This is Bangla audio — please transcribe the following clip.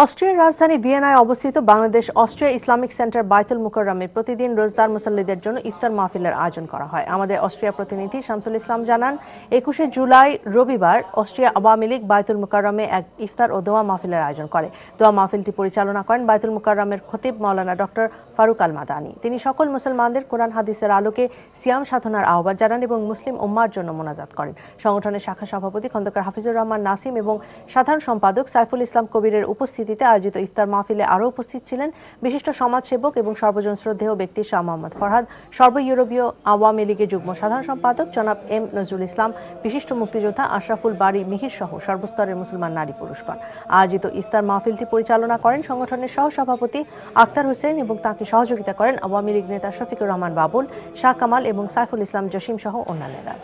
অস্ট্রিয়ার রাজধানী ভিয়েনায় অবস্থিত বাংলাদেশ অস্ট্রিয়া ইসলামিক সেন্টার বায়তুল মুকাররমে প্রতিদিন রোজদার মুসল্লিদের জন্য ইফতার মাহফিলের আয়োজন করা হয়। আমাদের অস্ট্রিয়া প্রতিনিধি শামসুল ইসলাম জানান, 21শে জুলাই রবিবার অস্ট্রিয়া আওয়ামী লীগ বায়তুল মুকাররমে এক ইফতার ও দোয়া মাহফিলের আয়োজন করে। দোয়া মাহফিলটি পরিচালনা করেন বায়তুল মুকাররমের খতিব মাওলানা ডক্টর ফারুক আল মাদানী। তিনি সকল মুসলমানদের কোরআন হাদিসের আলোকে সিয়াম সাধনার আহ্বান জানান এবং মুসলিম উম্মার জন্য মোনাজাত করেন। সংগঠনের শাখা সভাপতি খন্দকার হাফিজুর রহমান নাসিম এবং সাধারণ সম্পাদক সাইফুল ইসলাম কবিরের উপস্থিতিতে আয়োজিত ইফতার মাহফিলে আরও উপস্থিত ছিলেন বিশিষ্ট সমাজসেবক এবং সর্বজন শ্রদ্ধেয় ব্যক্তি শাহ মোহাম্মদ ফরহাদ, সর্ব ইউরোপীয় আওয়ামী লীগের যুগ্ম সাধারণ সম্পাদক জনাব এম নজরুল ইসলাম, বিশিষ্ট মুক্তিযোদ্ধা আশরাফুল বারী মিহির সহ সর্বস্তরের মুসলমান নারী পুরুষগণ। আয়োজিত ইফতার মাহফিলটি পরিচালনা করেন সংগঠনের সহসভাপতি আক্তার হোসেন এবং তাকে সহযোগিতা করেন আওয়ামী লীগ নেতা শফিকুর রহমান বাবুল, শাহ কামাল এবং সাইফুল ইসলাম জসিম সহ অন্যান্যরা।